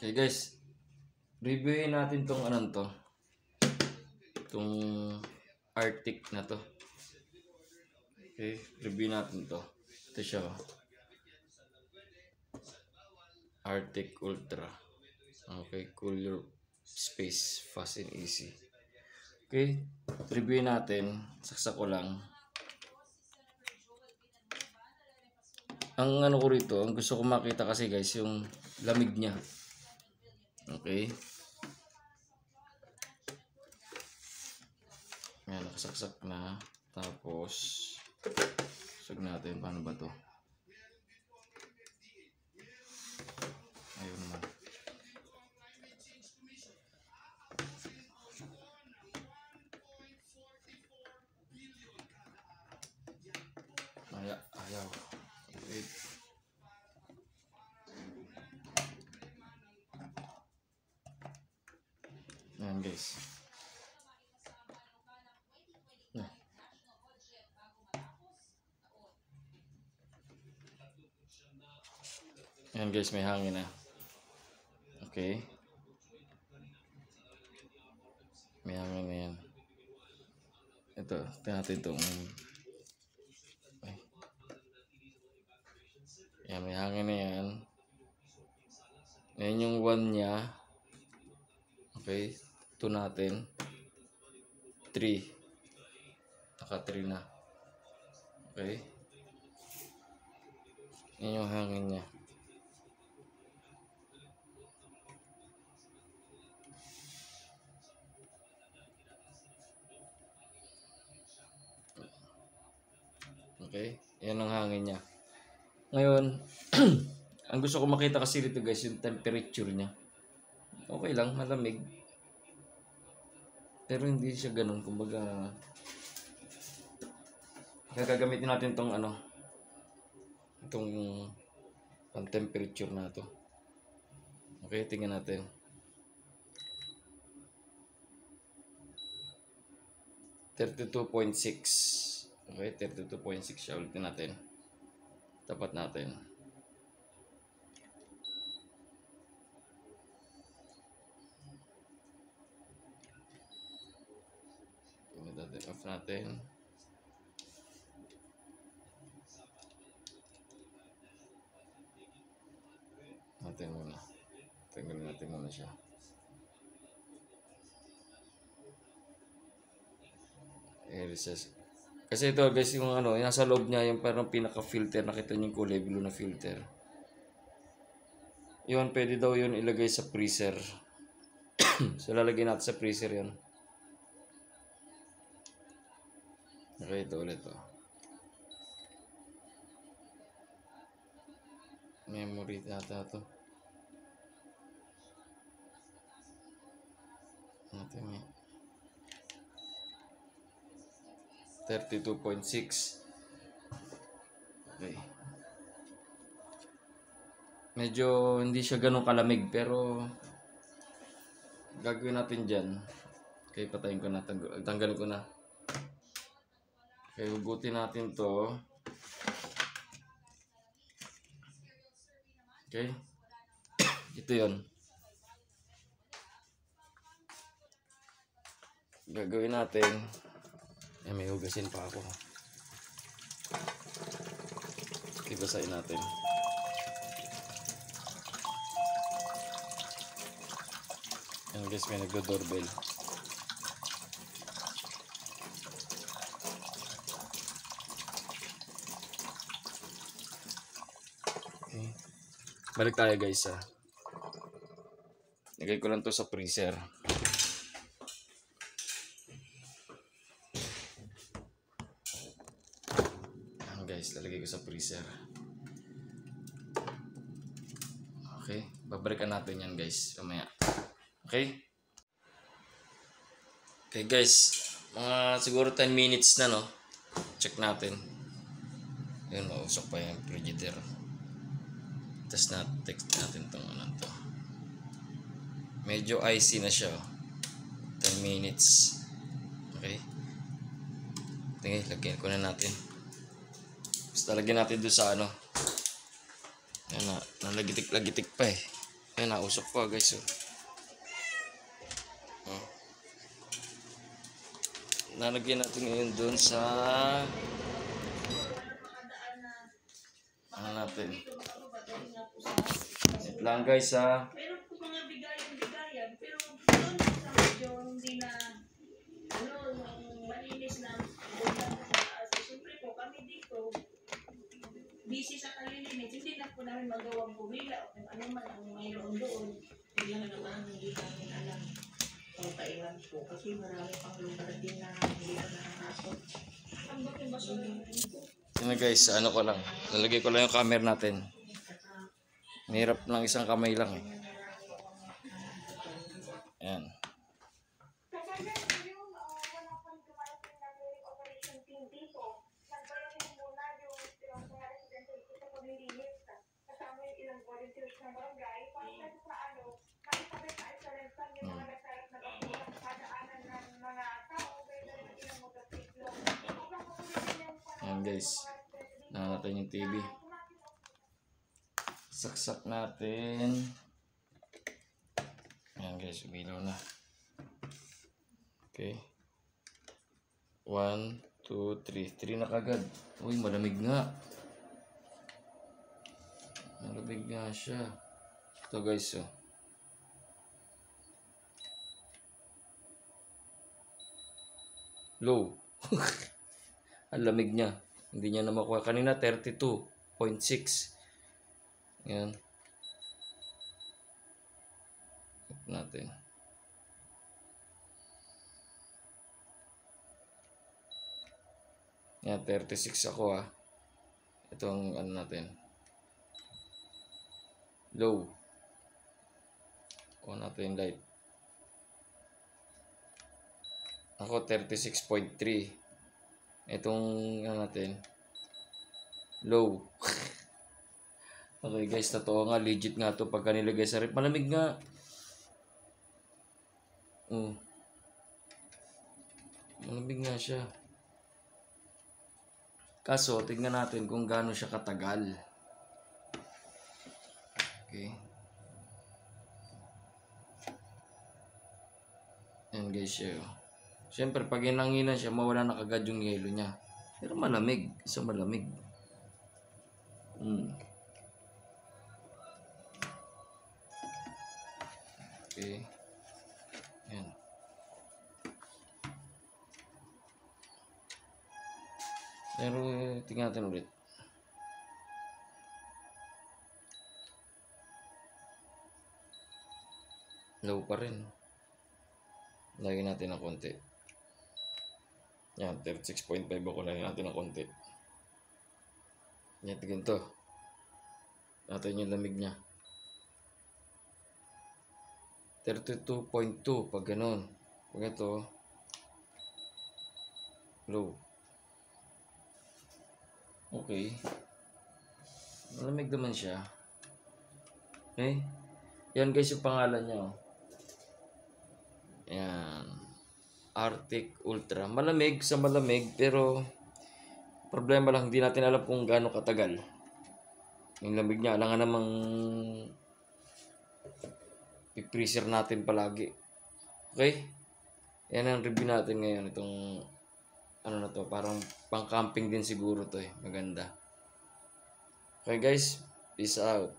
Okay guys, reviewin natin tong anong to. Tong Arctic na to. Okay, review natin to. Ito siya. Arctic Ultra. Okay, cool your space, fast and easy. Okay, reviewin natin. Saksak ko lang. Ang ano ko rito, ang gusto ko makita kasi guys, yung lamig niya. Okay. Ayan, nakasaksak na. Tapos, sug natin. Paano ba to? Ayun naman. Ayaw. Wait. Ayan guys. Ayan guys, may hangin na. Okay. May hangin na yan. Ito, tingnan natin itong yan, may hangin na yan. Ayan yung 1 niya. Okay. 2 natin. 3. Naka 3 na. Okay. Yan yung hangin niya. Okay. Yan ang hangin niya. Ngayon, ang gusto ko makita kasi dito guys, yung temperature niya. Okay lang, malamig. Pero hindi siya ganun. Kumbaga, gagamitin natin tong ano, itong pang-temperature na to. Okay, tingnan natin. (32.6) Okay, 32.6 siya. Ulitin natin. Tapat natin. Off natin. Tanggalin natin muna siya. Kasi ito guys, yung ano, yung nasa loob niya, yung parang pinaka-filter, nakita niyo yung kulay blue na filter. Yun, pwede daw yun ilagay sa freezer. So, lalagay natin sa freezer yun. Okay, ito ulit to. Memory data to. Natin yan. 32.6. Okay. Medyo hindi siya ganun kalamig pero gagawin natin dyan. Okay, patayin ko na. Tanggalin ko na. Okay, hugutin natin to. Okay. Ito yun. Gagawin natin. Eh, may hugasin pa ako. Okay, basahin natin. Yan guys, may nagdo-doorbell. Okay. Balik tayo guys ha. Lagay ko lang to sa freezer. Yan guys, lalagay ko sa freezer. Okay, babalikan natin yan guys mamaya. Okay? Okay guys, mga siguro 10 minutes na no. Check natin. Ayun, mausok pa yung frigidaire. Test natin itong ano to. Medyo icy na siya. 10 minutes. Okay? Okay, lagyan ko na natin. Basta lagyan natin doon sa ano. Ayan na, nalagitik-lagitik pa eh. Ay, nausok pa guys. Oh. Nalagyan natin ngayon doon sa ano natin. Wait lang guys ha. Meron po mga bigayan, pero doon sa medyo hindi na, yung malinis na ulan sa taas. Siyempre po, kami dito, busy sa kalilinis, hindi na po namin magawang pumila o kung ano man ang mayroon doon. Kaya naman, hindi namin alam kung kailan po. Kasi marami pang lugar din na hindi na nakakasot. Ang bakit basura po? Yun guys, ano ko lang. Lalagay ko lang yung camera natin. Mahirap lang isang kamay lang eh. Ayan. Ayan guys. Na natin yung TV. Saksak natin. Ayan guys, umilaw na. Okay. 1, 2, 3. 3 na kagad. Uy, malamig nga. Malamig nga siya. Ito guys, oh. Low. Ang lamig niya. Hindi niya na makuha. Kanina 32.6. Yan. Ito natin. Yan, 36 ako ah. Ito ang ano natin. Low. O natin light. Ako 36.3. Itong ano natin. Low. Okay guys, totoo nga, legit nga to pagka nilagay sa rep. Malamig nga. Malamig nga siya. Kaso, tignan natin kung gaano siya katagal. Okay. Yan guys siya. Siyempre, pag inanginan siya, mawala na kagad yung yelo niya. Pero malamig. Isa malamig. Okay. Yan. Pero tingnan natin ulit. Low pa rin. Lagyan natin ng konti. Yan, 36.5 ako. Lagyan natin ng konti. Yan, tignan to. Natin yung lamig niya. 32.2 pag ganun. Pag ito, low. Okay. Malamig naman siya. Okay. Yan guys yung pangalan niya. Oh. Yan. Arctic Ultra. Malamig sa malamig pero problema lang hindi natin alam kung gaano katagal. Yung lamig niya. Alangan namang i-freezer natin palagi. Okay? Yan ang review natin ngayon. Itong ano na to. Parang pang camping din siguro to eh. Maganda. Okay guys. Peace out.